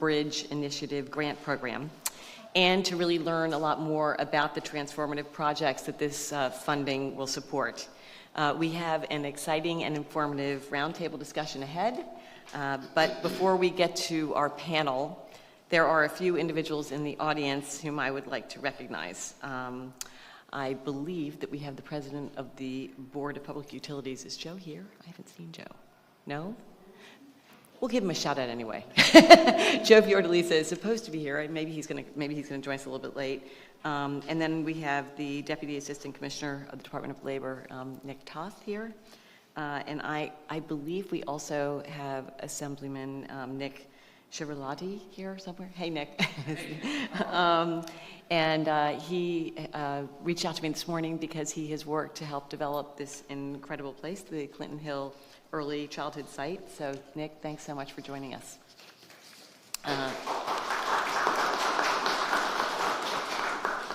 Bridge Initiative grant program, and to really learn a lot more about the transformative projects that this funding will support. We have an exciting and informative roundtable discussion ahead, but before we get to our panel, there are a few individuals in the audience whom I would like to recognize. I believe that we have the president of the Board of Public Utilities. Is Joe here? I haven't seen Joe. No? We'll give him a shout out anyway. Joe Fiordalisa is supposed to be here. Maybe he's going to join us a little bit late. And then we have the Deputy Assistant Commissioner of the Department of Labor, Nick Toth, here. And I believe we also have Assemblyman Nick Chiarellotti here somewhere. Hey, Nick. He reached out to me this morning because he has worked to help develop this incredible place, the Clinton Hill Early Childhood Site. So, Nick, thanks so much for joining us.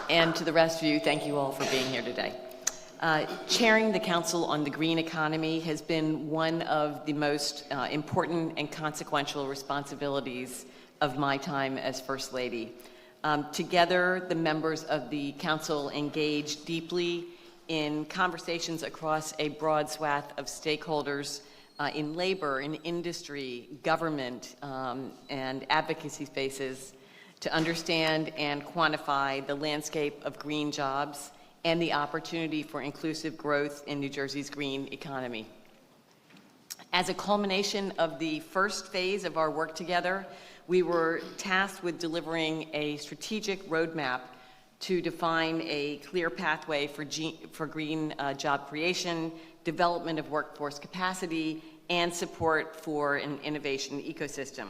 And to the rest of you, thank you all for being here today. Chairing the Council on the Green Economy has been one of the most important and consequential responsibilities of my time as First Lady. Together, the members of the Council engage deeply in conversations across a broad swath of stakeholders in labor, in industry, government, and advocacy spaces to understand and quantify the landscape of green jobs and the opportunity for inclusive growth in New Jersey's green economy. As a culmination of the first phase of our work together, we were tasked with delivering a strategic roadmap to define a clear pathway for green job creation, development of workforce capacity, and support for an innovation ecosystem.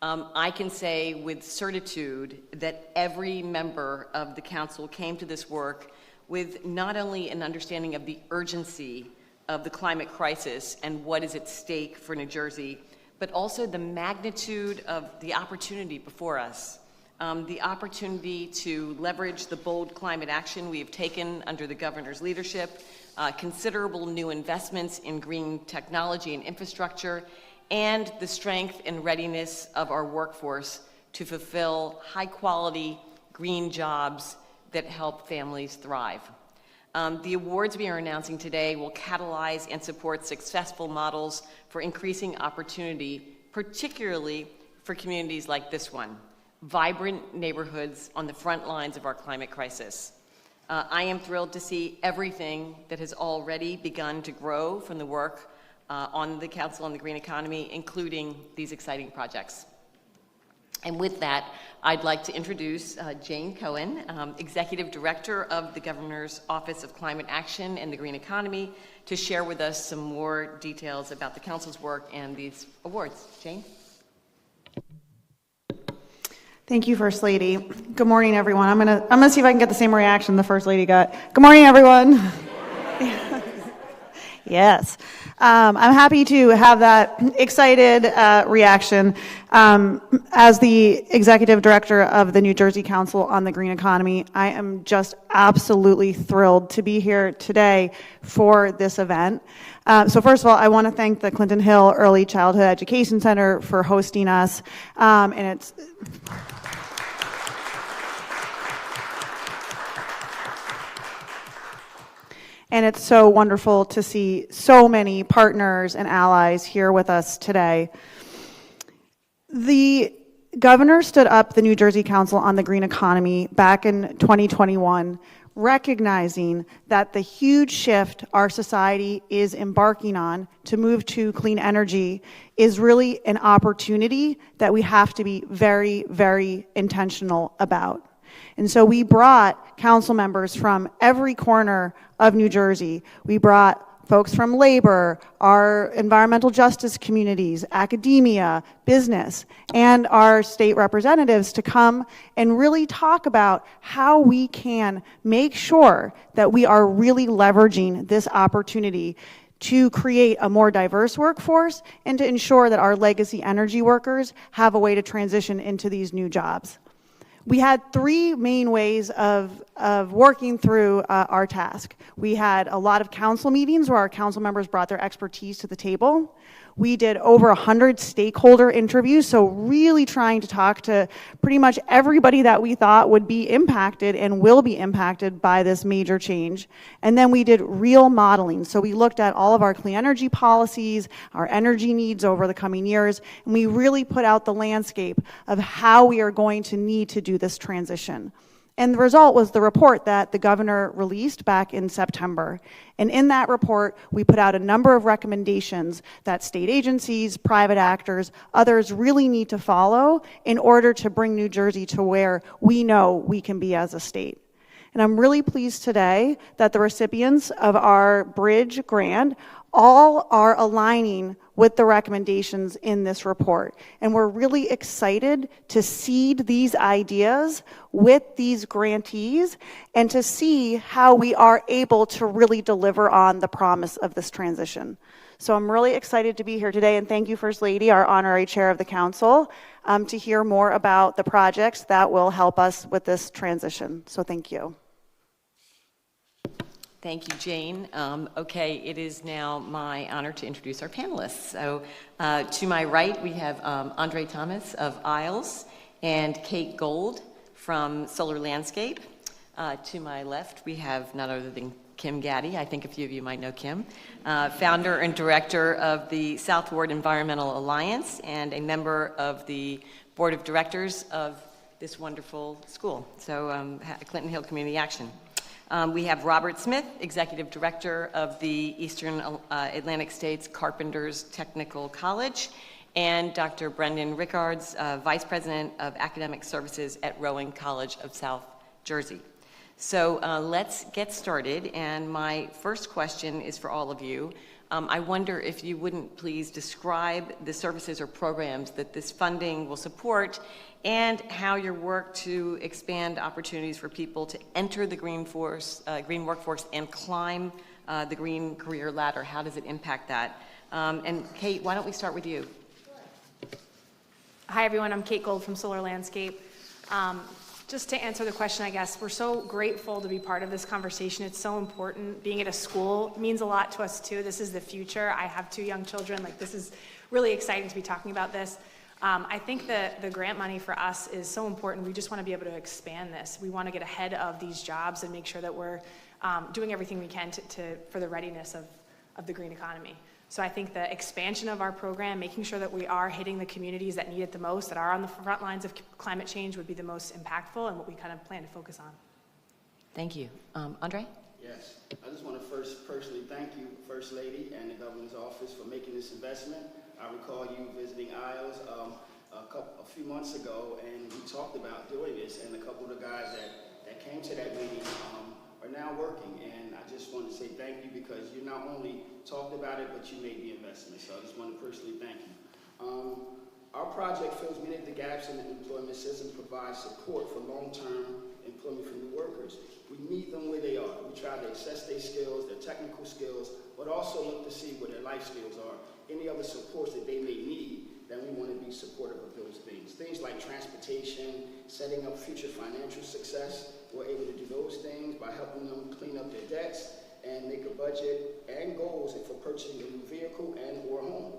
I can say with certitude that every member of the Council came to this work with not only an understanding of the urgency of the climate crisis and what is at stake for New Jersey, but also the magnitude of the opportunity before us. The opportunity to leverage the bold climate action we have taken under the governor's leadership, considerable new investments in green technology and infrastructure, and the strength and readiness of our workforce to fulfill high-quality green jobs that help families thrive. The awards we are announcing today will catalyze and support successful models for increasing opportunity, particularly for communities like this one, vibrant neighborhoods on the front lines of our climate crisis. I am thrilled to see everything that has already begun to grow from the work on the Council on the Green Economy, including these exciting projects. And with that, I'd like to introduce Jane Cohen, Executive Director of the Governor's Office of Climate Action and the Green Economy, to share with us some more details about the Council's work and these awards. Jane? Thank you, First Lady. Good morning, everyone. I'm gonna see if I can get the same reaction the First Lady got. Good morning, everyone. Yes. I'm happy to have that excited reaction. As the Executive Director of the New Jersey Council on the Green Economy, I am just absolutely thrilled to be here today for this event. So first of all, I want to thank the Clinton Hill Early Childhood Education Center for hosting us. And it's so wonderful to see so many partners and allies here with us today. The governor stood up the New Jersey Council on the Green Economy back in 2021, recognizing that the huge shift our society is embarking on to move to clean energy is really an opportunity that we have to be very, very intentional about. And so we brought council members from every corner of New Jersey. We brought folks from labor, our environmental justice communities, academia, business, and our state representatives to come and really talk about how we can make sure that we are really leveraging this opportunity to create a more diverse workforce and to ensure that our legacy energy workers have a way to transition into these new jobs. We had three main ways of working through our task. We had a lot of council meetings where our council members brought their expertise to the table. We did over 100 stakeholder interviews, so really trying to talk to pretty much everybody that we thought would be impacted and will be impacted by this major change. And then we did real modeling. So we looked at all of our clean energy policies, our energy needs over the coming years, and we really put out the landscape of how we are going to need to do this transition. And the result was the report that the governor released back in September. And in that report, we put out a number of recommendations that state agencies, private actors, others really need to follow in order to bring New Jersey to where we know we can be as a state. And I'm really pleased today that the recipients of our Bridge grant all are aligning with the recommendations in this report. And we're really excited to seed these ideas with these grantees and to see how we are able to really deliver on the promise of this transition. So I'm really excited to be here today, and thank you, First Lady, our honorary chair of the council, to hear more about the projects that will help us with this transition. So thank you. Thank you, Jane. Okay, it is now my honor to introduce our panelists. So to my right, we have Andre Thomas of Isles and Kate Gold from Solar Landscape. To my left, we have none other than Kim Gaddy. I think a few of you might know Kim. Founder and director of the South Ward Environmental Alliance and a member of the board of directors of this wonderful school, so Clinton Hill Community Action. We have Robert Smith, Executive Director of the Eastern Atlantic States Carpenters Technical College, and Dr. Brendan Rickards, Vice President of Academic Services at Rowan College of South Jersey. So let's get started, and my first question is for all of you. I wonder if you wouldn't please describe the services or programs that this funding will support and how your work to expand opportunities for people to enter the green workforce and climb the green career ladder. How does it impact that? And Kate, why don't we start with you? Hi everyone, I'm Kate Gold from Solar Landscape. Just to answer the question, I guess, we're so grateful to be part of this conversation. It's so important. Being at a school means a lot to us too. This is the future. I have 2 young children. Like, this is really exciting to be talking about this. I think that the grant money for us is so important. We just want to be able to expand this. We want to get ahead of these jobs and make sure that we're doing everything we can for the readiness of the green economy. So I think the expansion of our program, making sure that we are hitting the communities that need it the most, that are on the front lines of climate change, would be the most impactful and what we kind of plan to focus on. Thank you. Andre? Yes, I just want to first personally thank you, First Lady, and the Governor's Office for making this investment. I recall you visiting Isles a few months ago, and we talked about doing this, and a couple of the guys that came to that meeting are now working, and I just want to say thank you because you not only talked about it, but you made the investment, so I just want to personally thank you. Our project fills many of the gaps in the employment system, provides support for long-term employment for new workers. We meet them where they are. We try to assess their skills, their technical skills, but also look to see what their life skills are, any other supports that they may need. Then we want to be supportive of those things. Things like transportation, setting up future financial success. We're able to do those things by helping them clean up their debts and make a budget and goals for purchasing a new vehicle and or home.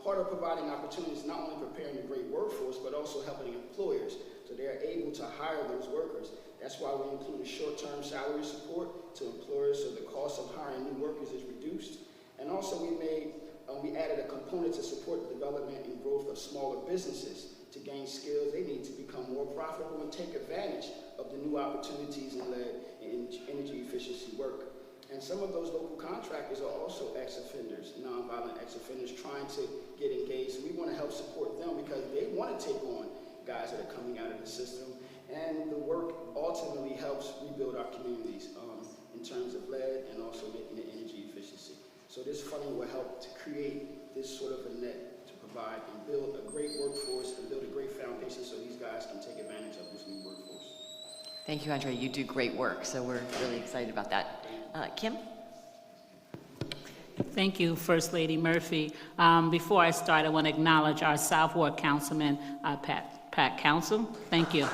Part of providing opportunities is not only preparing a great workforce, but also helping employers so they are able to hire those workers. That's why we include a short-term salary support to employers so the cost of hiring new workers is reduced. And also we added a component to support the development and growth of smaller businesses to gain skills they need to become more profitable and take advantage of the new opportunities in energy efficiency work. And some of those local contractors are also ex-offenders, nonviolent ex-offenders trying to get engaged. So we want to help support them because they want to take on guys that are coming out of the system. And the work ultimately helps rebuild our communities in terms of lead and also making it energy efficiency. So this funding will help to create this sort of a net to provide and build a great workforce and build a great foundation so these guys can take advantage of this new workforce. Thank you, Andre. You do great work, so we're really excited about that. Kim? Thank you, First Lady Murphy. Before I start, I want to acknowledge our South Ward Councilman, Pat Council. Thank you.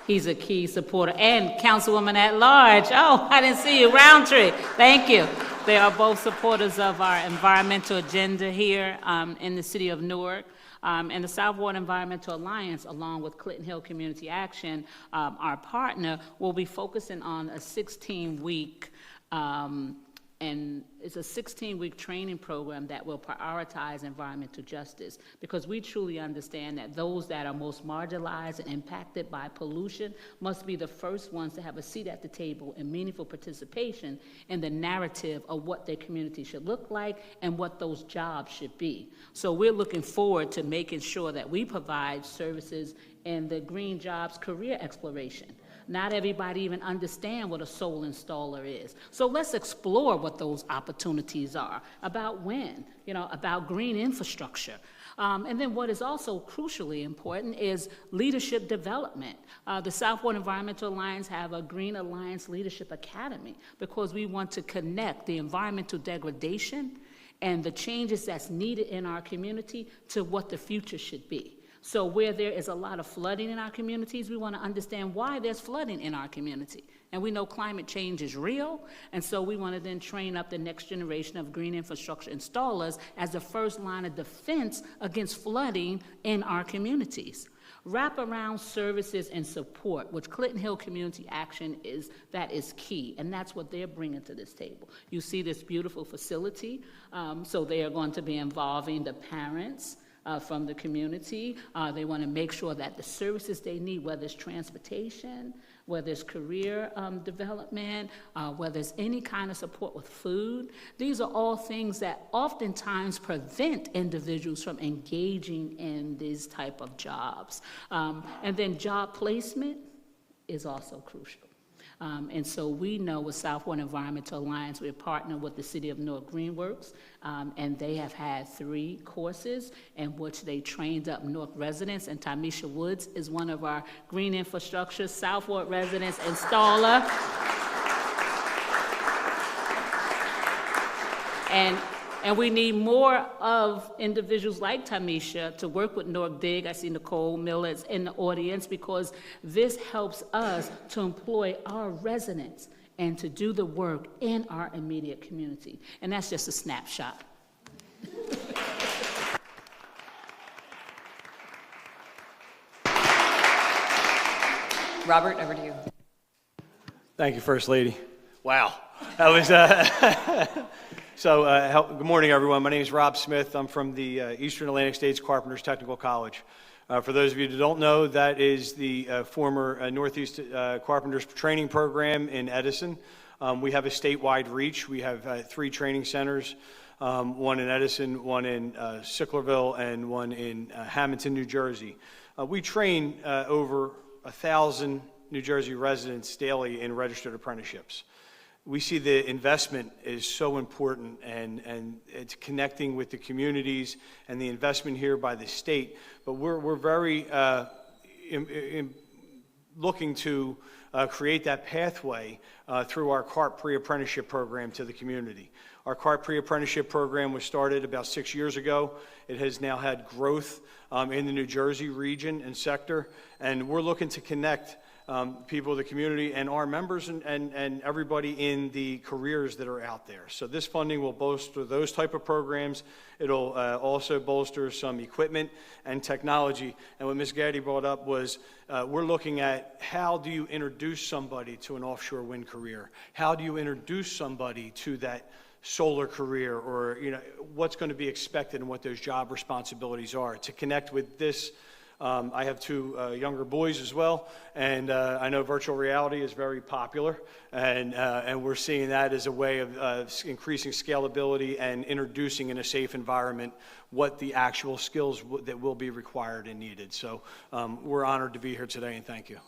He's a key supporter. And Councilwoman at Large. Oh, I didn't see you. Roundtree. Thank you. They are both supporters of our environmental agenda here in the city of Newark. And the South Ward Environmental Alliance, along with Clinton Hill Community Action, our partner, will be focusing on a 16-week and it's a 16-week training program that will prioritize environmental justice, because we truly understand that those that are most marginalized and impacted by pollution must be the first ones to have a seat at the table and meaningful participation in the narrative of what their community should look like and what those jobs should be. So we're looking forward to making sure that we provide services in the green jobs career exploration. Not everybody even understand what a solar installer is. So let's explore what those opportunities are, about when, about green infrastructure. And then what is also crucially important is leadership development. The Southward Environmental Alliance have a Green Alliance Leadership Academy, because we want to connect the environmental degradation and the changes that's needed in our community to what the future should be. So where there is a lot of flooding in our communities, we want to understand why there's flooding in our community. And we know climate change is real, and so we want to then train up the next generation of green infrastructure installers as the first line of defense against flooding in our communities. Wraparound services and support, which Clinton Hill Community Action is key, and that's what they're bringing to this table. You see this beautiful facility, so they are going to be involving the parents, from the community. They want to make sure that the services they need, whether it's transportation, whether it's career development, whether it's any kind of support with food, these are all things that oftentimes prevent individuals from engaging in these type of jobs. And then job placement is also crucial. And so we know with Southward Environmental Alliance, we're partnered with the City of Newark Greenworks, and they have had 3 courses in which they trained up Newark residents, and Tamisha Woods is one of our green infrastructure Southward residents installer. And we need more of individuals like Tamisha to work with Newark Dig. I see Nicole Miller's in the audience, because this helps us to employ our residents and to do the work in our immediate community. And that's just a snapshot. Robert, over to you. Thank you, First Lady. Wow, that was good morning, everyone. My name is Rob Smith. I'm from the Eastern Atlantic States Carpenters Technical College. For those of you who don't know, that is the former Northeast Carpenters Training Program in Edison. We have a statewide reach. We have 3 training centers, one in Edison, one in Sicklerville, and one in Hamilton, New Jersey. We train over 1,000 New Jersey residents daily in registered apprenticeships. We see the investment is so important, and it's connecting with the communities and the investment here by the state. But we're very looking to create that pathway through our CARP pre-apprenticeship program to the community. Our CARP pre-apprenticeship program was started about 6 years ago. It has now had growth in the New Jersey region and sector, and we're looking to connect people of the community and our members and everybody in the careers that are out there. So this funding will bolster those type of programs. It'll also bolster some equipment and technology. And what Ms. Gaddy brought up was we're looking at how do you introduce somebody to an offshore wind career? How do you introduce somebody to that solar career, or what's going to be expected and what those job responsibilities are? To connect with this, I have 2 younger boys as well, and I know virtual reality is very popular, and we're seeing that as a way of increasing scalability and introducing in a safe environment what the actual skills that will be required and needed. So we're honored to be here today, and thank you.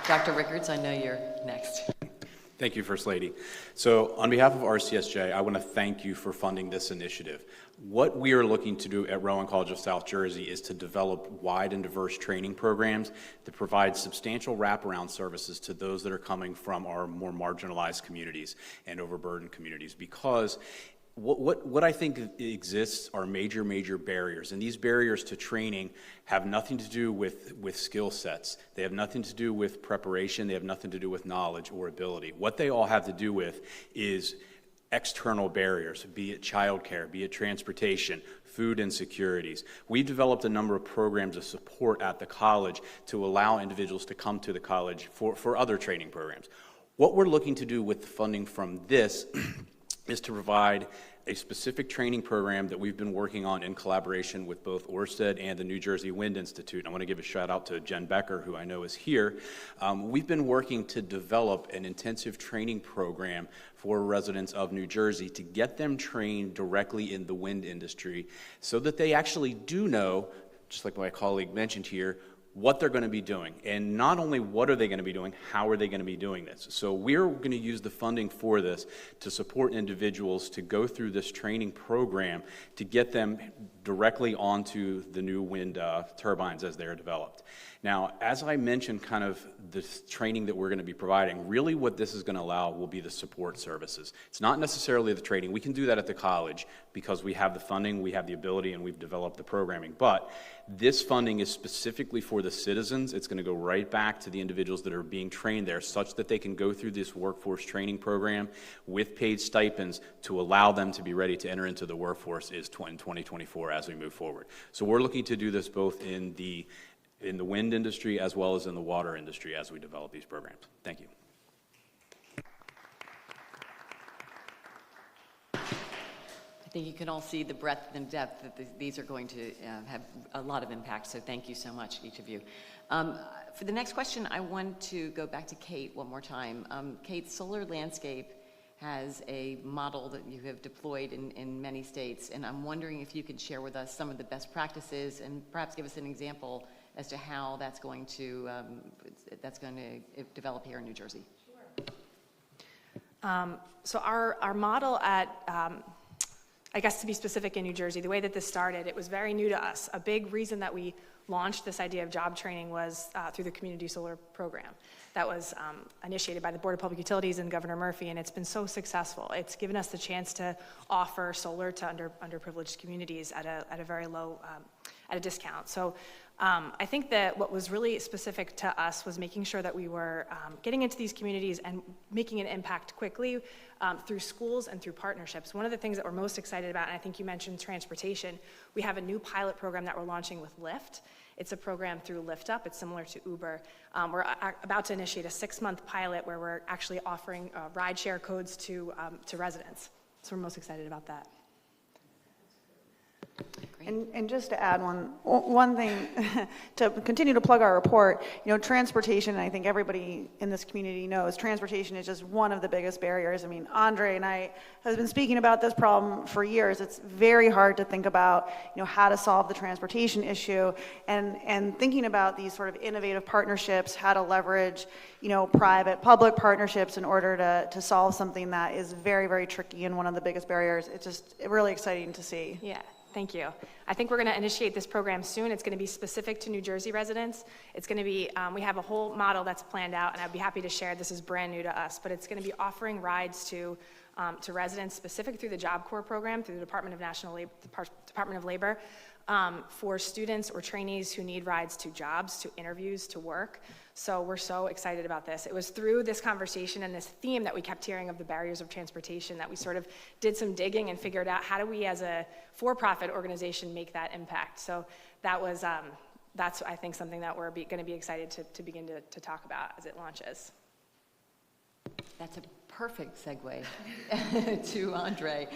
Dr. Rickards, I know you're next. Thank you, First Lady. So on behalf of RCSJ, I want to thank you for funding this initiative. What we are looking to do at Rowan College of South Jersey is to develop wide and diverse training programs that provide substantial wraparound services to those that are coming from our more marginalized communities and overburdened communities, because What I think exists are major barriers, and these barriers to training have nothing to do with skill sets. They have nothing to do with preparation. They have nothing to do with knowledge or ability. What they all have to do with is external barriers, be it childcare, be it transportation, food insecurities. We've developed a number of programs of support at the college to allow individuals to come to the college for other training programs. What we're looking to do with the funding from this is to provide a specific training program that we've been working on in collaboration with both Orsted and the New Jersey Wind Institute. I want to give a shout out to Jen Becker, who I know is here. We've been working to develop an intensive training program for residents of New Jersey to get them trained directly in the wind industry so that they actually do know, just like my colleague mentioned here, what they're going to be doing. And not only what are they going to be doing, how are they going to be doing this? So we're going to use the funding for this to support individuals to go through this training program to get them directly onto the new wind turbines as they're developed. Now, as I mentioned, kind of the training that we're going to be providing, really what this is going to allow will be the support services. It's not necessarily the training. We can do that at the college because we have the funding, we have the ability, and we've developed the programming. But this funding is specifically for the citizens. It's going to go right back to the individuals that are being trained there such that they can go through this workforce training program with paid stipends to allow them to be ready to enter into the workforce in 2024 as we move forward. So we're looking to do this both in the wind industry as well as in the water industry as we develop these programs. Thank you. I think you can all see the breadth and depth that these are going to have a lot of impact, so thank you so much, each of you. For the next question, I want to go back to Kate one more time. Kate, Solar Landscape has a model that you have deployed in many states, and I'm wondering if you could share with us some of the best practices and perhaps give us an example as to how that's going to develop here in New Jersey. Sure. So our model at, I guess to be specific in New Jersey, the way that this started, it was very new to us. A big reason that we launched this idea of job training was through the Community Solar Program. That was initiated by the Board of Public Utilities and Governor Murphy, and it's been so successful. It's given us the chance to offer solar to underprivileged communities at a very low, at a discount. So I think that what was really specific to us was making sure that we were getting into these communities and making an impact quickly through schools and through partnerships. One of the things that we're most excited about, and I think you mentioned transportation, we have a new pilot program that we're launching with Lyft. It's a program through Lyft Up. It's similar to Uber. We're about to initiate a 6-month pilot where we're actually offering rideshare codes to residents. So we're most excited about that. And just to add one thing, to continue to plug our report, transportation, and I think everybody in this community knows, transportation is just one of the biggest barriers. I mean, Andre and I have been speaking about this problem for years. It's very hard to think about, how to solve the transportation issue, and thinking about these sort of innovative partnerships, how to leverage, private-public partnerships in order to solve something that is very, very tricky and one of the biggest barriers. It's just really exciting to see. Yeah. Thank you. I think we're going to initiate this program soon. It's going to be specific to New Jersey residents. It's going to be, we have a whole model that's planned out, and I'd be happy to share. This is brand new to us, but it's going to be offering rides to residents specific through the Job Corps program, through the Department of Labor, for students or trainees who need rides to jobs, to interviews, to work. So we're so excited about this. It was through this conversation and this theme that we kept hearing of the barriers of transportation that we sort of did some digging and figured out how do we as a for-profit organization make that impact. So that was, that's I think something that we're going to be excited to begin to talk about as it launches. That's a perfect segue to Andre.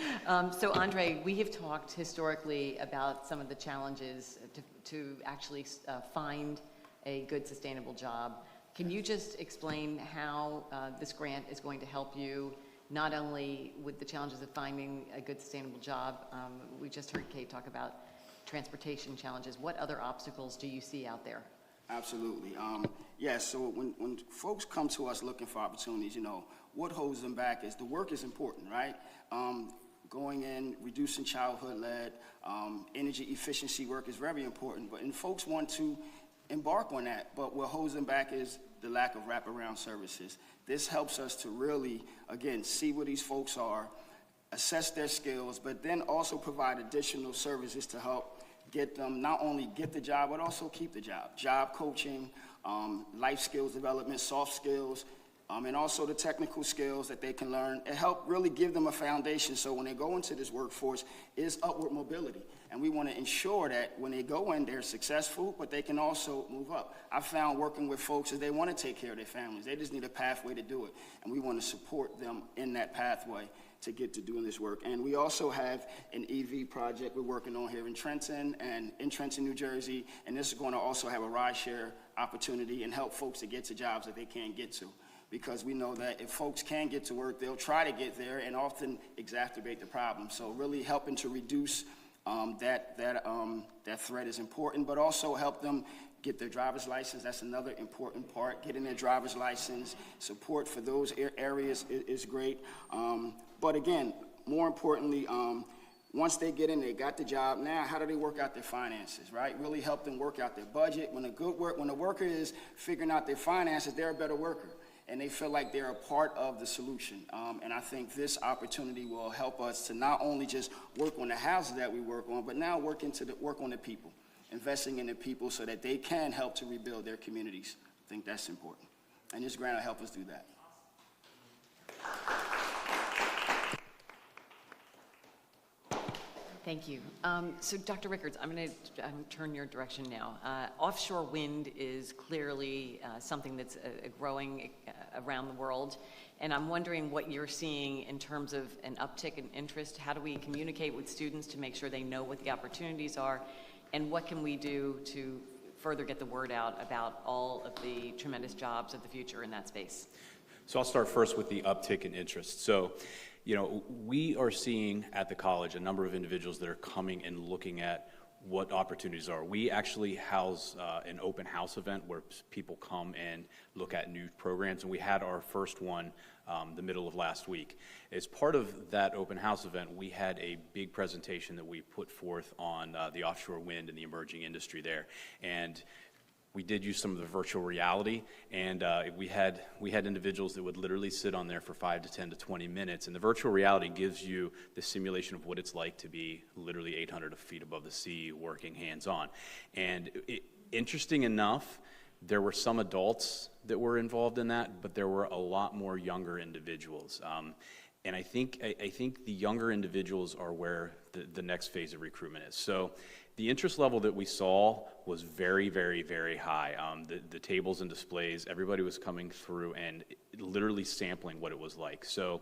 So Andre, we have talked historically about some of the challenges to actually find a good sustainable job. Can you just explain how this grant is going to help you, not only with the challenges of finding a good sustainable job, we just heard Kate talk about transportation challenges. What other obstacles do you see out there? Absolutely. Yes, so when folks come to us looking for opportunities, what holds them back is the work is important, right? Going in, reducing childhood-led, energy efficiency work is very important, and folks want to embark on that, but what holds them back is the lack of wraparound services. This helps us to really, again, see where these folks are, assess their skills, but then also provide additional services to help get them not only get the job, but also keep the job. Job coaching, life skills development, soft skills, and also the technical skills that they can learn. It help really give them a foundation so when they go into this workforce, is upward mobility. And we want to ensure that when they go in, they're successful, but they can also move up. I found working with folks is they want to take care of their families. They just need a pathway to do it. And we want to support them in that pathway to get to doing this work. And we also have an EV project we're working on here in Trenton, New Jersey, and this is going to also have a ride share opportunity and help folks to get to jobs that they can't get to. Because we know that if folks can get to work, they'll try to get there and often exacerbate the problem. So really helping to reduce that threat is important, but also help them get their driver's license. That's another important part. Getting their driver's license, support for those areas is great. But again, more importantly, once they get in, they got the job. Now, how do they work out their finances, right? Really help them work out their budget. When a worker is figuring out their finances, they're a better worker. And they feel like they're a part of the solution. And I think this opportunity will help us to not only just work on the houses that we work on, but now work on the people, investing in the people so that they can help to rebuild their communities. I think that's important. And this grant will help us do that. Thank you. So Dr. Rickards, I'm going to turn your direction now. Offshore wind is clearly something that's growing around the world, and I'm wondering what you're seeing in terms of an uptick in interest. How do we communicate with students to make sure they know what the opportunities are, and what can we do to further get the word out about all of the tremendous jobs of the future in that space? So I'll start first with the uptick in interest. So, you know, we are seeing at the college a number of individuals that are coming and looking at what opportunities are. We actually house an open house event where people come and look at new programs, and we had our first one the middle of last week. As part of that open house event, we had a big presentation that we put forth on the offshore wind and the emerging industry there. And we did use some of the virtual reality, and we had individuals that would literally sit on there for 5 to 10 to 20 minutes, and the virtual reality gives you the simulation of what it's like to be literally 800 feet above the sea, working hands-on. And interesting enough, there were some adults that were involved in that, but there were a lot more younger individuals. And I think the younger individuals are where the next phase of recruitment is. So the interest level that we saw was very, very, very high. The tables and displays, everybody was coming through and literally sampling what it was like. So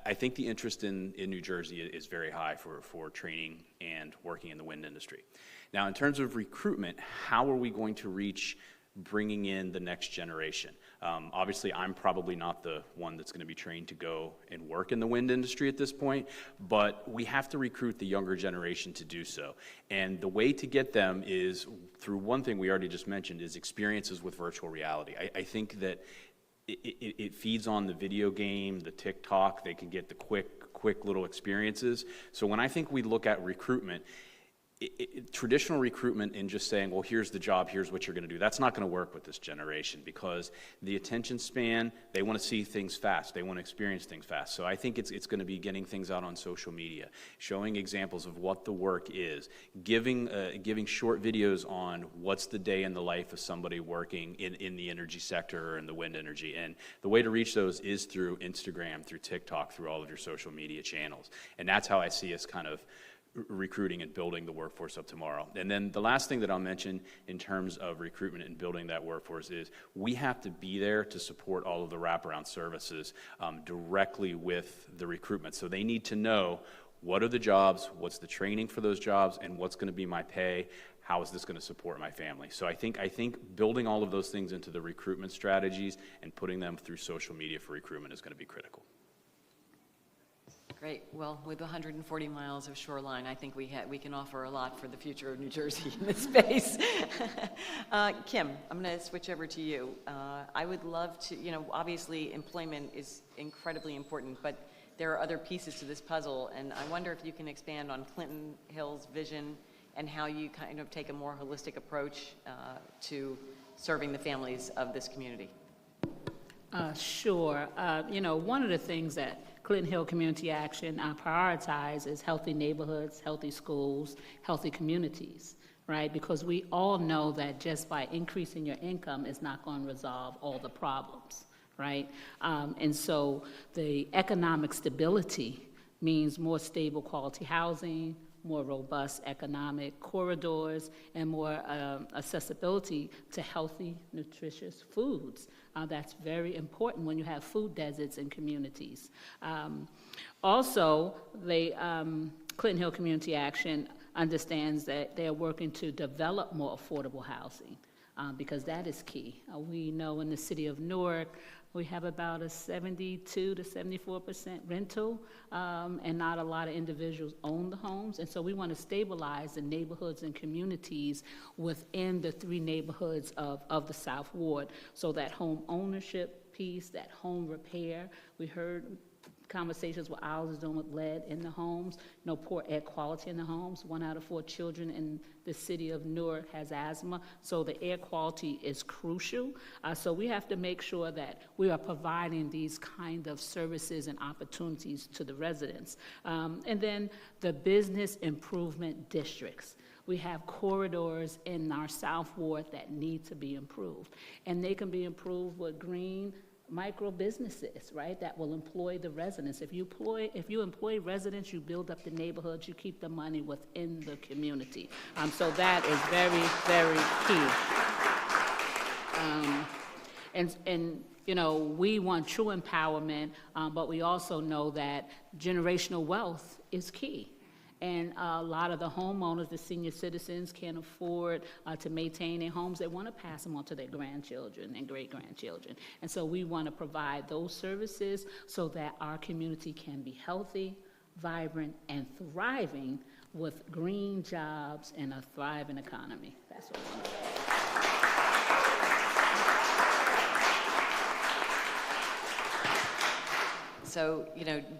I think the interest in New Jersey is very high for training and working in the wind industry. Now, in terms of recruitment, how are we going to reach bringing in the next generation? Obviously, I'm probably not the one that's going to be trained to go and work in the wind industry at this point, but we have to recruit the younger generation to do so. And the way to get them is through one thing we already just mentioned, is experiences with virtual reality. I think that it feeds on the video game, the TikTok. They can get the quick little experiences. So when I think we look at recruitment, traditional recruitment and just saying, well, here's the job, here's what you're going to do, that's not going to work with this generation, because the attention span, they want to see things fast, they want to experience things fast. So I think it's going to be getting things out on social media, showing examples of what the work is, giving short videos on what's the day in the life of somebody working in the energy sector or in the wind energy. And the way to reach those is through Instagram, through TikTok, through all of your social media channels. And that's how I see us kind of recruiting and building the workforce of tomorrow. And then the last thing that I'll mention in terms of recruitment and building that workforce is we have to be there to support all of the wraparound services directly with the recruitment. So they need to know what are the jobs, what's the training for those jobs, and what's going to be my pay, how is this going to support my family. So I think building all of those things into the recruitment strategies and putting them through social media for recruitment is going to be critical. Great. Well, with 140 miles of shoreline, I think we can offer a lot for the future of New Jersey in this space. Kim, I'm going to switch over to you. I would love to, obviously employment is incredibly important, but there are other pieces to this puzzle, and I wonder if you can expand on Clinton Hill's vision and how you kind of take a more holistic approach to serving the families of this community. Sure. One of the things that Clinton Hill Community Action prioritizes healthy neighborhoods, healthy schools, healthy communities, right? Because we all know that just by increasing your income is not going to resolve all the problems, right? And so the economic stability means more stable quality housing, more robust economic corridors, and more accessibility to healthy, nutritious foods. That's very important when you have food deserts in communities. Also, Clinton Hill Community Action understands that they're working to develop more affordable housing because that is key. We know in the city of Newark, we have about a 72 to 74% rental, and not a lot of individuals own the homes. And so we want to stabilize the neighborhoods and communities within the 3 neighborhoods of the South Ward. So that home ownership piece, that home repair, we heard conversations what ours is doing with lead in the homes, poor air quality in the homes. 1 out of 4 children in the city of Newark has asthma, so the air quality is crucial. So we have to make sure that we are providing these kind of services and opportunities to the residents. And then the business improvement districts. We have corridors in our South Ward that need to be improved, and they can be improved with green micro businesses, right, that will employ the residents. If you employ residents, you build up the neighborhoods, you keep the money within the community. So that is very, very key. And we want true empowerment, but we also know that generational wealth is key. And a lot of the homeowners, the senior citizens, can't afford to maintain their homes. They want to pass them on to their grandchildren and great-grandchildren. And so we want to provide those services so that our community can be healthy, vibrant, and thriving with green jobs and a thriving economy. That's what we want to say. So,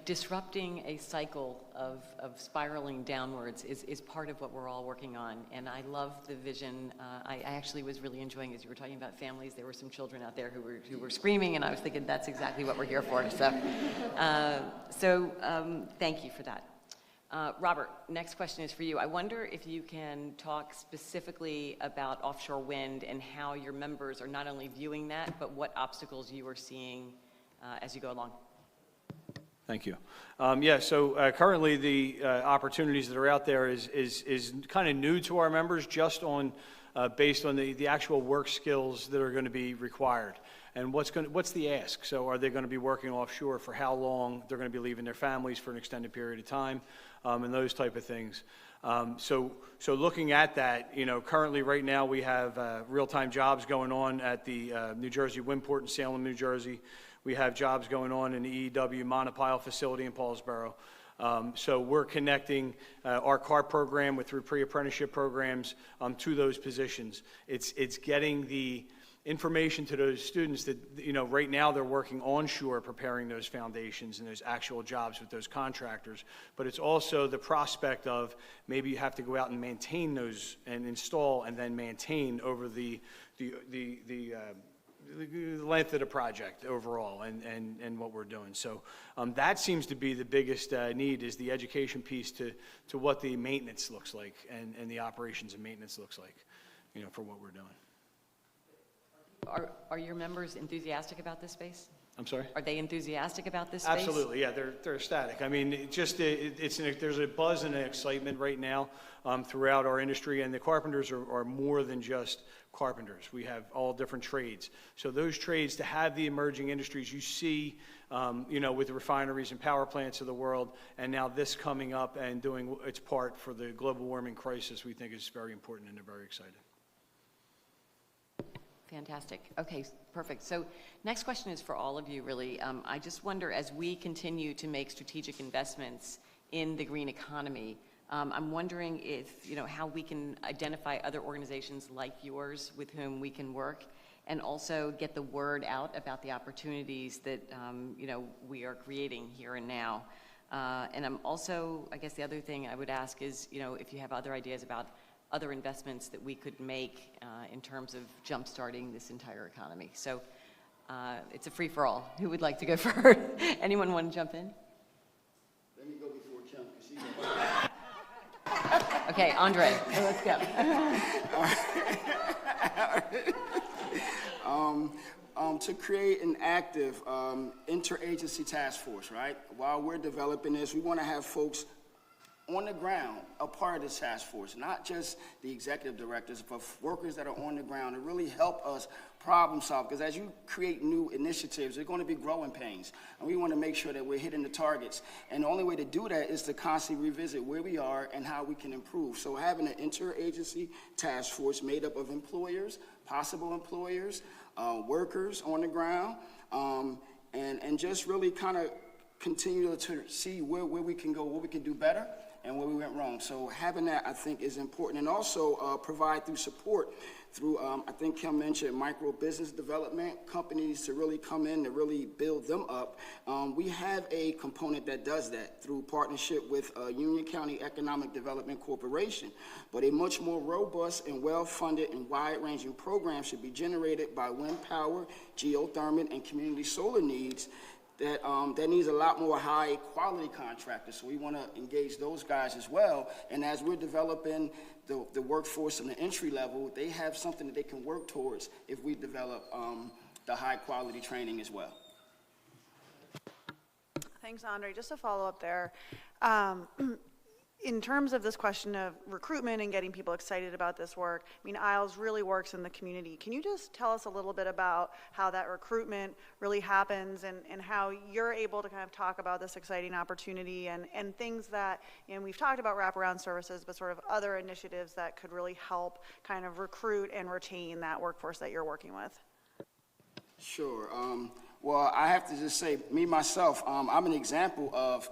disrupting a cycle of spiraling downwards is part of what we're all working on. And I love the vision. I actually was really enjoying, as you were talking about families, there were some children out there who were screaming, and I was thinking that's exactly what we're here for. So, thank you for that. Robert, next question is for you. I wonder if you can talk specifically about offshore wind and how your members are not only viewing that, but what obstacles you are seeing as you go along. Thank you. So currently the opportunities that are out there is kind of new to our members, just on based on the actual work skills that are going to be required. And what's the ask? So are they going to be working offshore for how long? They're going to be leaving their families for an extended period of time, and those type of things. So looking at that, currently right now we have real-time jobs going on at the New Jersey Windport in Salem, New Jersey. We have jobs going on in the EEW Monopile facility in Paulsboro. So we're connecting our CART program through pre-apprenticeship programs to those positions. It's getting the information to those students that, right now they're working onshore preparing those foundations and those actual jobs with those contractors. But it's also the prospect of maybe you have to go out and maintain those and install and then maintain over the length of the project overall and what we're doing. So that seems to be the biggest need, is the education piece to what the maintenance looks like and the operations and maintenance looks like, for what we're doing. Are your members enthusiastic about this space? I'm sorry? Are they enthusiastic about this space? Absolutely, yeah, they're ecstatic. I mean, there's a buzz and an excitement right now throughout our industry, and the carpenters are more than just carpenters. We have all different trades. So those trades, to have the emerging industries you see, with the refineries and power plants of the world, and now this coming up and doing its part for the global warming crisis, we think is very important, and they're very excited. Fantastic. Okay, perfect. So next question is for all of you, really. I just wonder, as we continue to make strategic investments in the green economy, I'm wondering if, how we can identify other organizations like yours with whom we can work, and also get the word out about the opportunities that, we are creating here and now. And I'm also, I guess the other thing I would ask is, if you have other ideas about other investments that we could make in terms of jump-starting this entire economy. So it's a free-for-all. Who would like to go first? Anyone want to jump in? Kim, 'cause she's Okay, Andre, let's go. To create an active interagency task force, right? While we're developing this, we want to have folks on the ground a part of this task force, not just the executive directors, but workers that are on the ground to really help us problem solve. Because as you create new initiatives, there's going to be growing pains, and we want to make sure that we're hitting the targets. And the only way to do that is to constantly revisit where we are and how we can improve. So having an interagency task force made up of employers, possible employers, workers on the ground, and just really kind of continue to see where we can go, what we can do better, and where we went wrong. So having that, I think, is important. And also provide through support through, I think Kim mentioned, micro business development, companies to really come in to really build them up. We have a component that does that through partnership with Union County Economic Development Corporation. But a much more robust and well-funded and wide-ranging program should be generated by wind power, geothermal, and community solar needs that needs a lot more high-quality contractors. So we want to engage those guys as well. And as we're developing the workforce in the entry level, they have something that they can work towards if we develop the high-quality training as well. Thanks, Andre. Just to follow up there, in terms of this question of recruitment and getting people excited about this work, I mean, ISLES really works in the community. Can you just tell us a little bit about how that recruitment really happens and how you're able to kind of talk about this exciting opportunity and things that, you know, we've talked about wraparound services, but sort of other initiatives that could really help kind of recruit and retain that workforce that you're working with? Sure. Well, I have to just say, me, myself, I'm an example of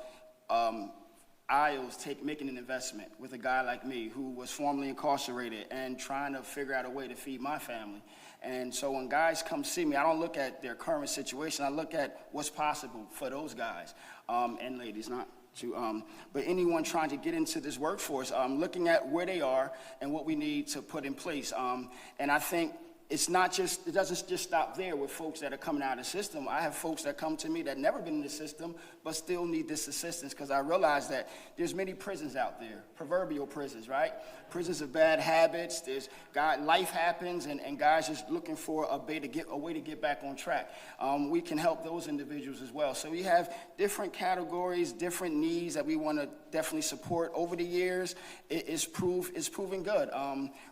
ISLES making an investment with a guy like me who was formerly incarcerated and trying to figure out a way to feed my family. And so when guys come see me, I don't look at their current situation. I look at what's possible for those guys and ladies, not to, but anyone trying to get into this workforce, looking at where they are and what we need to put in place. And I think it doesn't just stop there with folks that are coming out of the system. I have folks that come to me that never been in the system but still need this assistance, because I realize that there's many prisons out there, proverbial prisons, right? Prisons of bad habits. Life happens, and guys just looking for a way to get back on track. We can help those individuals as well. So we have different categories, different needs that we want to definitely support. Over the years, it's proven good.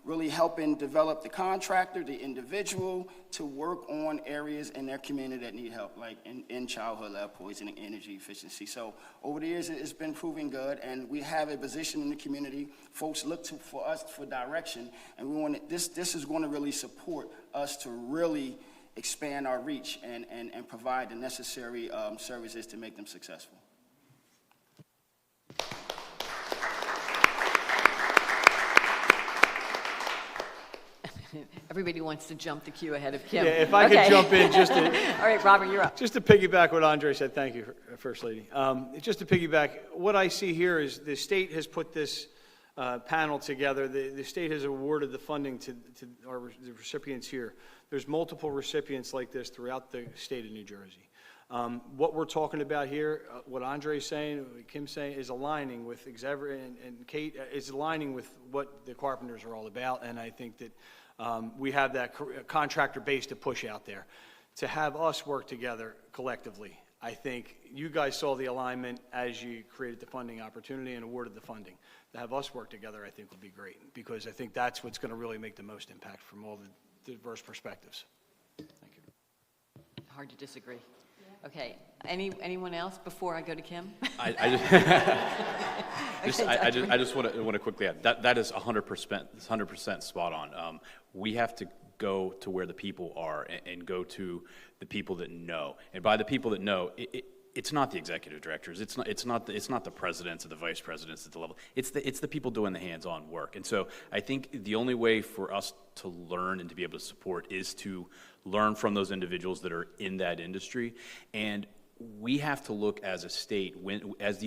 Really helping develop the contractor, the individual, to work on areas in their community that need help, like in childhood lead poisoning, energy efficiency. So over the years, it's been proving good, and we have a position in the community. Folks look for us for direction, and we want this is going to really support us to really expand our reach and provide the necessary services to make them successful. Everybody wants to jump the queue ahead of Kim. Yeah, if I could jump in just to... All right, Robert, you're up. Just to piggyback what Andre said, thank you, First Lady. Just to piggyback, what I see here is the state has put this panel together. The state has awarded the funding to the recipients here. There's multiple recipients like this throughout the state of New Jersey. What we're talking about here, what Andre's saying, what Kim's saying, is aligning with Xavier and Kate, is aligning with what the Carpenters are all about, and I think that we have that contractor base to push out there. To have us work together collectively, I think you guys saw the alignment as you created the funding opportunity and awarded the funding. To have us work together, I think, would be great, because I think that's what's going to really make the most impact from all the diverse perspectives. Thank you. Hard to disagree. Okay, anyone else before I go to Kim? I just want to quickly add, that is 100% spot on. We have to go to where the people are and go to the people that know. And by the people that know, it's not the executive directors. It's not the presidents or the vice presidents at the level. It's the people doing the hands-on work. And so I think the only way for us to learn and to be able to support is to learn from those individuals that are in that industry. And we have to look as a state as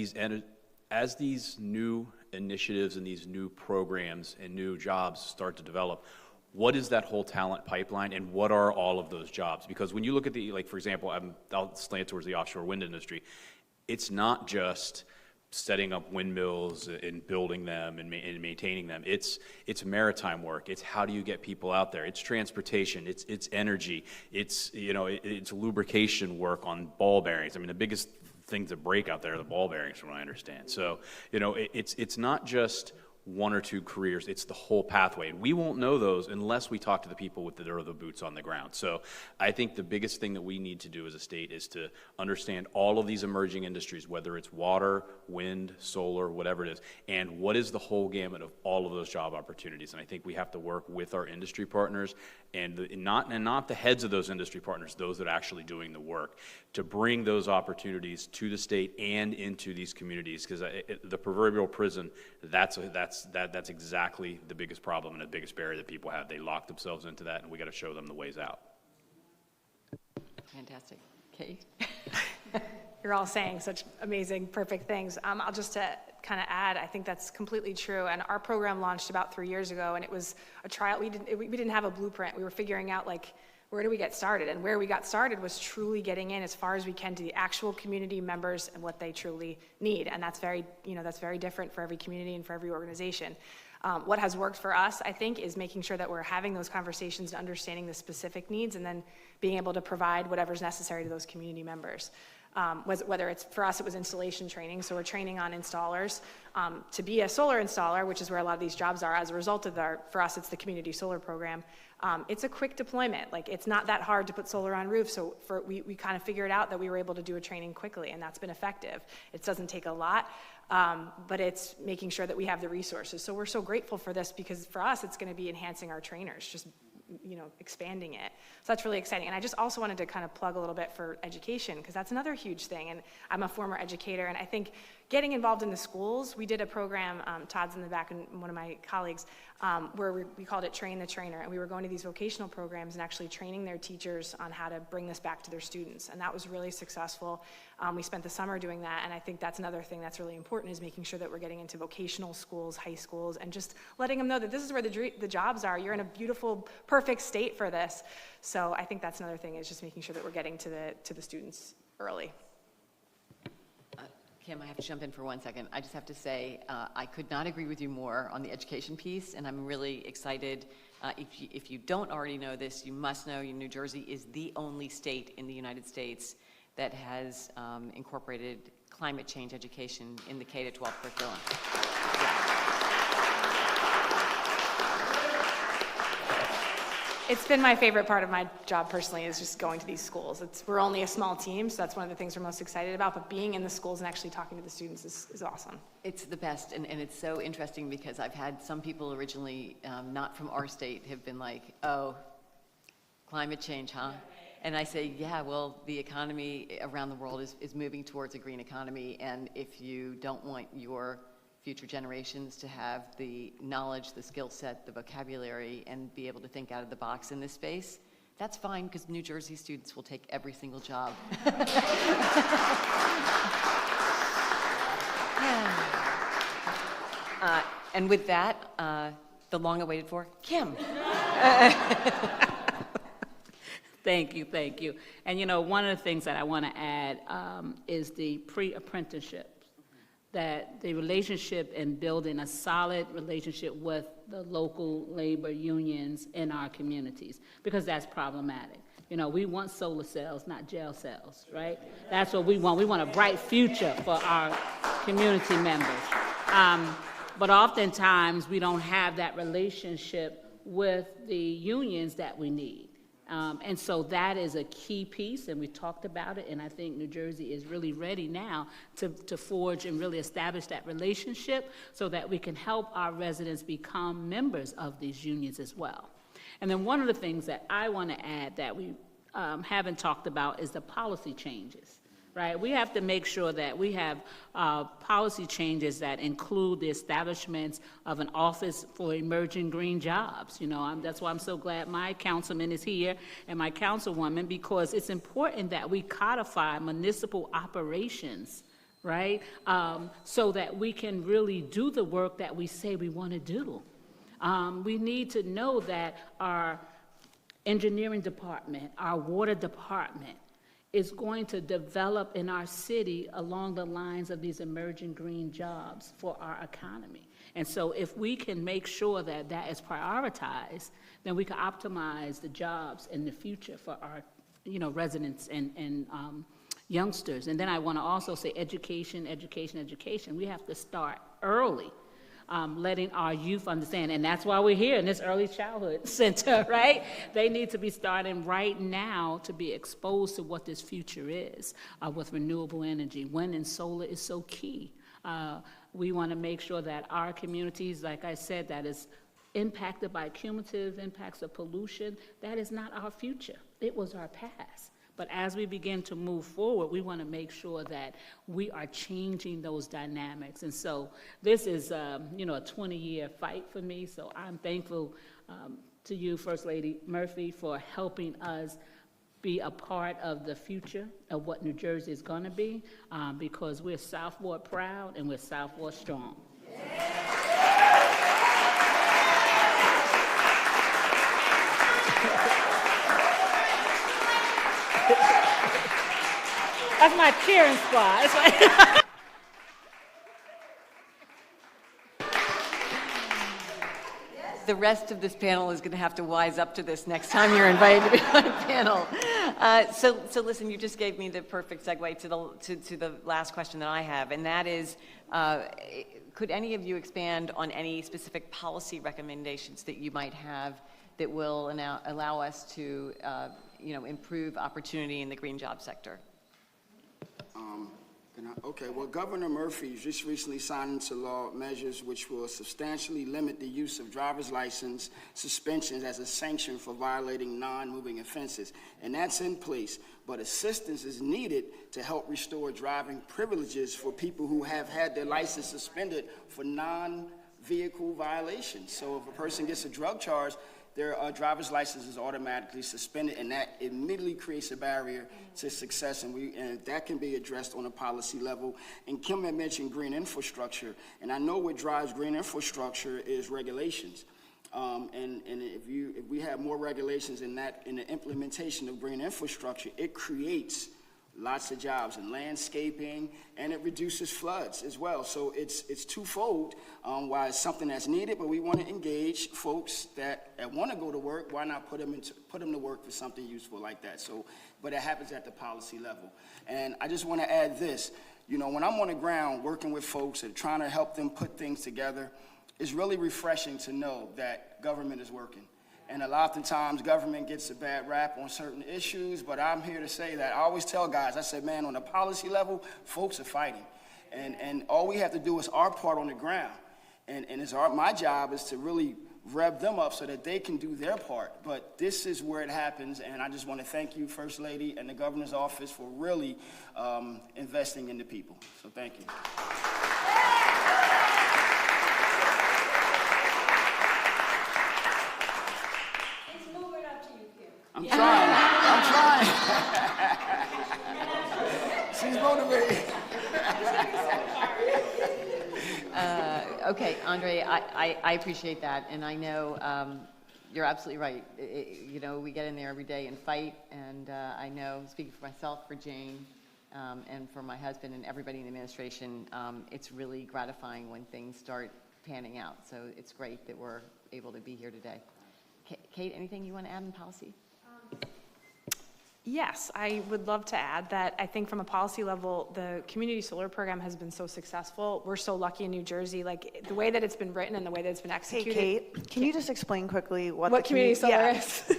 these new initiatives and these new programs and new jobs start to develop. What is that whole talent pipeline, and what are all of those jobs? Because when you look at for example, I'll slant towards the offshore wind industry. It's not just setting up windmills and building them and maintaining them. It's maritime work. It's how do you get people out there? It's transportation. It's energy. It's it's lubrication work on ball bearings. I mean, the biggest things that break out there are the ball bearings, from what I understand. So it's not just one or two careers, it's the whole pathway. And we won't know those unless we talk to the people with the boots on the ground. So I think the biggest thing that we need to do as a state is to understand all of these emerging industries, whether it's water, wind, solar, whatever it is, and what is the whole gamut of all of those job opportunities. And I think we have to work with our industry partners and not the heads of those industry partners, those that are actually doing the work, to bring those opportunities to the state and into these communities. Because the proverbial prison, that's exactly the biggest problem and the biggest barrier that people have. They lock themselves into that, and we got to show them the ways out. Fantastic. Kate? You're all saying such amazing, perfect things. I'll just kind of add, I think that's completely true. And our program launched about 3 years ago, and it was a trial. We didn't have a blueprint. We were figuring out, like, where do we get started? And where we got started was truly getting in as far as we can to the actual community members and what they truly need. And that's very different for every community and for every organization. What has worked for us, I think, is making sure that we're having those conversations and understanding the specific needs and then being able to provide whatever's necessary to those community members. Whether it's, for us, it was installation training, so we're training on installers to be a solar installer, which is where a lot of these jobs are as a result of for us, it's the community solar program. It's a quick deployment. Like, it's not that hard to put solar on roofs, so we kind of figured out that we were able to do a training quickly, and that's been effective. It doesn't take a lot, but it's making sure that we have the resources. So we're so grateful for this, because for us, it's going to be enhancing our trainers, just expanding it. So that's really exciting. And I just also wanted to kind of plug a little bit for education, because that's another huge thing. And I'm a former educator, and I think getting involved in the schools, we did a program, Todd's in the back and one of my colleagues, where we called it Train the Trainer. And we were going to these vocational programs and actually training their teachers on how to bring this back to their students. And that was really successful. We spent the summer doing that. And I think that's another thing that's really important, is making sure that we're getting into vocational schools, high schools, and just letting them know that this is where the jobs are. You're in a beautiful, perfect state for this. So I think that's another thing, is just making sure that we're getting to the students early. Kim, I have to jump in for 1 second. I just have to say, I could not agree with you more on the education piece, and I'm really excited. If you don't already know this, you must know New Jersey is the only state in the United States that has incorporated climate change education in the K-12 curriculum. It's been my favorite part of my job personally, is just going to these schools. We're only a small team, so that's one of the things we're most excited about, but being in the schools and actually talking to the students is awesome. It's the best, and it's so interesting, because I've had some people originally not from our state have been like, oh, climate change, huh? And I say, yeah, well, the economy around the world is moving towards a green economy, and if you don't want your future generations to have the knowledge, the skill set, the vocabulary, and be able to think out of the box in this space, that's fine, because New Jersey students will take every single job. And with that, the long awaited for, Kim. Thank you. And one of the things that I want to add is the pre-apprenticeship. That the relationship and building a solid relationship with the local labor unions in our communities, because that's problematic. We want solar cells, not jail cells, right? That's what we want. We want a bright future for our community members. But oftentimes, we don't have that relationship with the unions that we need. And so that is a key piece, and we talked about it, and I think New Jersey is really ready now to forge and really establish that relationship so that we can help our residents become members of these unions as well. And then one of the things that I want to add that we haven't talked about is the policy changes. Right? We have to make sure that we have policy changes that include the establishments of an office for emerging green jobs. That's why I'm so glad my councilman is here and my councilwoman, because it's important that we codify municipal operations, right? So that we can really do the work that we say we want to do. We need to know that our engineering department, our water department, is going to develop in our city along the lines of these emerging green jobs for our economy. And so if we can make sure that that is prioritized, then we can optimize the jobs in the future for our, residents and youngsters. And then I want to also say education. We have to start early, letting our youth understand. And that's why we're here in this early childhood center, right? They need to be starting right now to be exposed to what this future is with renewable energy. Wind and solar is so key. We want to make sure that our communities, like I said, that is impacted by cumulative impacts of pollution, that is not our future. It was our past. But as we begin to move forward, we want to make sure that we are changing those dynamics. And so this is, a 20-year fight for me. So I'm thankful to you, First Lady Murphy, for helping us be a part of the future of what New Jersey is going to be, because we're Southward proud and we're Southward strong. That's my cheering squad. The rest of this panel is going to have to wise up to this next time you're invited to be on a panel. So listen, you just gave me the perfect segue to the last question that I have, and that is, could any of you expand on any specific policy recommendations that you might have that will allow us to, improve opportunity in the green job sector? Okay, well, Governor Murphy just recently signed into law measures which will substantially limit the use of driver's license suspensions as a sanction for violating non-moving offenses. And that's in place, but assistance is needed to help restore driving privileges for people who have had their license suspended for non-vehicle violations. So if a person gets a drug charge, their driver's license is automatically suspended, and that immediately creates a barrier to success, and that can be addressed on a policy level. And Kim had mentioned green infrastructure, and I know what drives green infrastructure is regulations. And if we have more regulations in the implementation of green infrastructure, it creates lots of jobs in landscaping, and it reduces floods as well. So it's twofold why it's something that's needed, but we want to engage folks that want to go to work. Why not put them to work for something useful like that? So, but it happens at the policy level. And I just want to add this. When I'm on the ground working with folks and trying to help them put things together, it's really refreshing to know that government is working. And a lot of times government gets a bad rap on certain issues, but I'm here to say that I always tell guys, I said, man, on the policy level, folks are fighting. And all we have to do is our part on the ground. And my job is to really rev them up so that they can do their part. But this is where it happens, and I just want to thank you, First Lady, and the Governor's office for really investing in the people. So thank you. I'm trying. She's motivated. Okay, Andre, I appreciate that, and I know you're absolutely right. We get in there every day and fight, and I know, speaking for myself, for Jane, and for my husband and everybody in the administration, it's really gratifying when things start panning out. So it's great that we're able to be here today. Kate, anything you want to add in policy? Yes, I would love to add that I think from a policy level, the community solar program has been so successful. We're so lucky in New Jersey, like the way that it's been written and the way that it's been executed. Hey, Kate, can you just explain quickly what community solar is?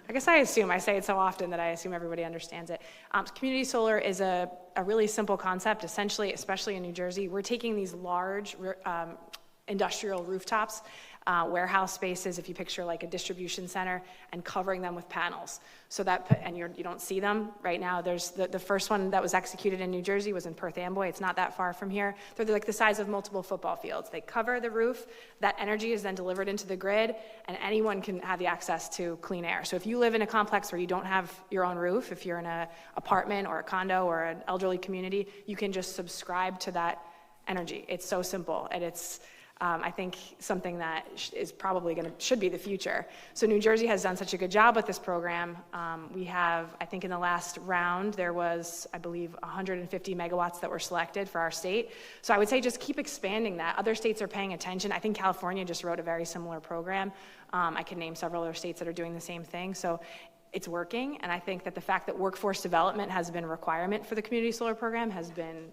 I guess I say it so often that I assume everybody understands it. Community solar is a really simple concept. Essentially, especially in New Jersey, we're taking these large industrial rooftops, warehouse spaces, if you picture like a distribution center, and covering them with panels. So that, and you don't see them right now. There's the first one that was executed in New Jersey was in Perth Amboy. It's not that far from here. They're like the size of multiple football fields. They cover the roof. That energy is then delivered into the grid, and anyone can have the access to clean air. So if you live in a complex where you don't have your own roof, if you're in an apartment or a condo or an elderly community, you can just subscribe to that energy. It's so simple, and it's I think something that is probably should be the future. So New Jersey has done such a good job with this program. We have, I think in the last round, there was, I believe, 150 megawatts that were selected for our state. So I would say just keep expanding that. Other states are paying attention. I think California just wrote a very similar program. I can name several other states that are doing the same thing. So it's working, and I think that the fact that workforce development has been a requirement for the community solar program has been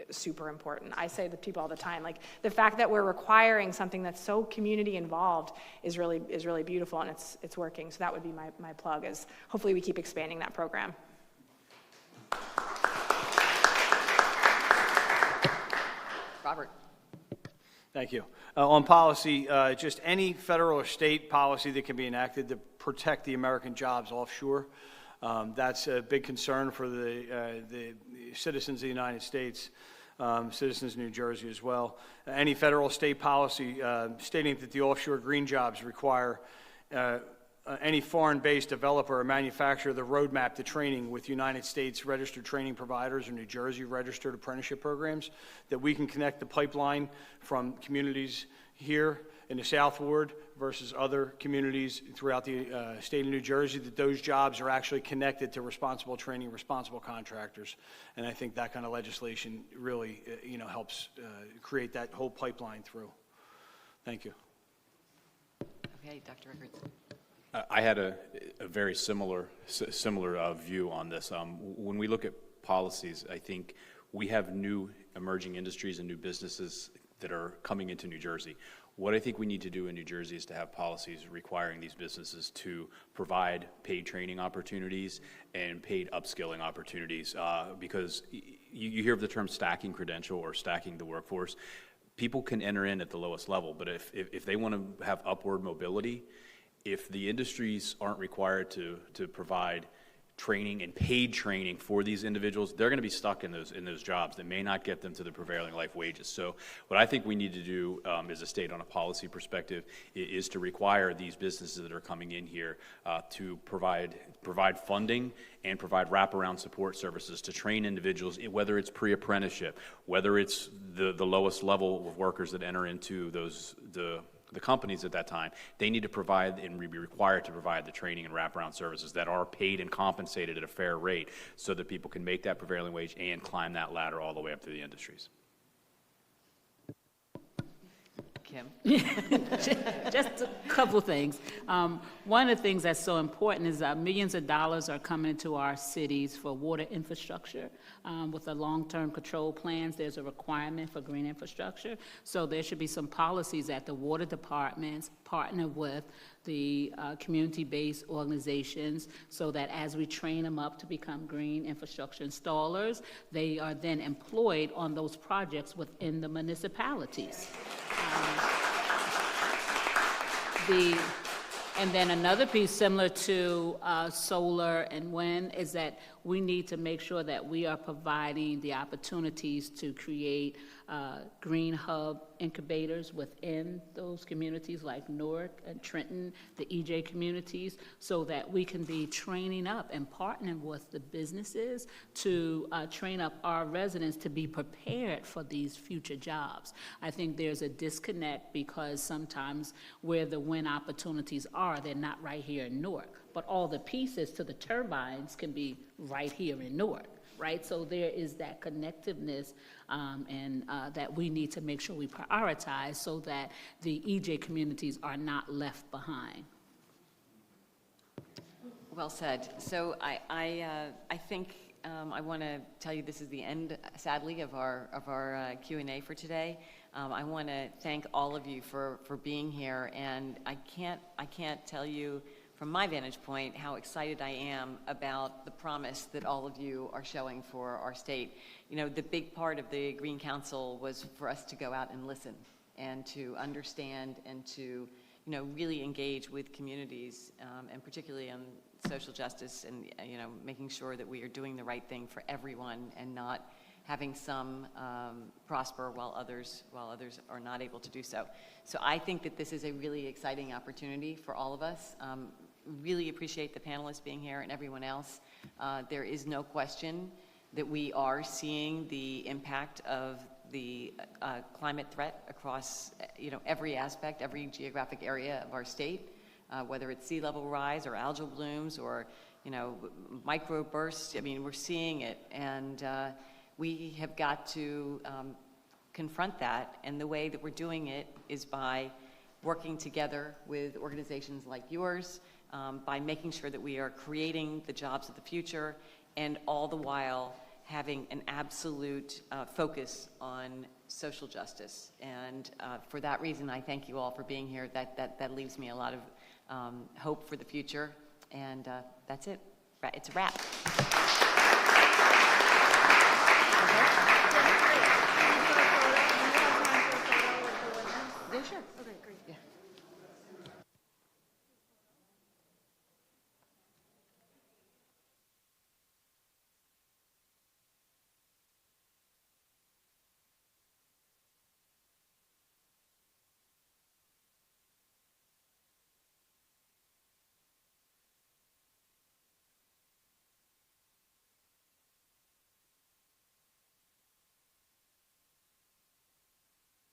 super important. I say to people all the time, like, the fact that we're requiring something that's so community involved is really beautiful, and it's working. So that would be my plug, is hopefully we keep expanding that program. Robert. Thank you. On policy, just any federal or state policy that can be enacted to protect the American jobs offshore. That's a big concern for the citizens of the United States, citizens of New Jersey as well. Any federal or state policy stating that the offshore green jobs require any foreign-based developer or manufacturer the roadmap to training with United States registered training providers or New Jersey registered apprenticeship programs, that we can connect the pipeline from communities here in the South Ward versus other communities throughout the state of New Jersey, that those jobs are actually connected to responsible training, responsible contractors. And I think that kind of legislation really helps create that whole pipeline through. Thank you. Okay, Dr. Rickards. I had a very similar view on this. When we look at policies, I think we have new emerging industries and new businesses that are coming into New Jersey. What I think we need to do in New Jersey is to have policies requiring these businesses to provide paid training opportunities and paid upskilling opportunities, because you hear of the term stacking credential or stacking the workforce. People can enter in at the lowest level, but if they want to have upward mobility, if the industries aren't required to provide training and paid training for these individuals, they're going to be stuck in those jobs that may not get them to the prevailing life wages. So what I think we need to do as a state on a policy perspective is to require these businesses that are coming in here to provide funding and provide wraparound support services to train individuals, whether it's pre-apprenticeship, whether it's the lowest level of workers that enter into the companies at that time. They need to provide and be required to provide the training and wraparound services that are paid and compensated at a fair rate so that people can make that prevailing wage and climb that ladder all the way up through the industries. Kim. Just a couple things. One of the things that's so important is that millions of dollars are coming into our cities for water infrastructure. With the long-term control plans, there's a requirement for green infrastructure. So there should be some policies that the water departments partner with the community-based organizations so that as we train them up to become green infrastructure installers, they are then employed on those projects within the municipalities. And then another piece similar to solar and wind is that we need to make sure that we are providing the opportunities to create green hub incubators within those communities like Newark and Trenton, the EJ communities, so that we can be training up and partnering with the businesses to train up our residents to be prepared for these future jobs. I think there's a disconnect because sometimes where the wind opportunities are, they're not right here in Newark, but all the pieces to the turbines can be right here in Newark. Right, so there is that connectiveness and that we need to make sure we prioritize so that the EJ communities are not left behind. Well said. So I think I want to tell you this is the end, sadly, of our Q&A for today. I want to thank all of you for being here, and I can't tell you from my vantage point how excited I am about the promise that all of you are showing for our state. You know, the big part of the Green Council was for us to go out and listen and to understand and to, really engage with communities, and particularly on social justice and, making sure that we are doing the right thing for everyone and not having some prosper while others are not able to do so. So I think that this is a really exciting opportunity for all of us. Really appreciate the panelists being here and everyone else. There is no question that we are seeing the impact of the climate threat across, every aspect, every geographic area of our state, whether it's sea level rise or algal blooms or, microbursts. I mean, we're seeing it, and we have got to confront that, and the way that we're doing it is by working together with organizations like yours, by making sure that we are creating the jobs of the future, and all the while having an absolute focus on social justice. And for that reason, I thank you all for being here. That leaves me a lot of hope for the future, and that's it. It's a wrap.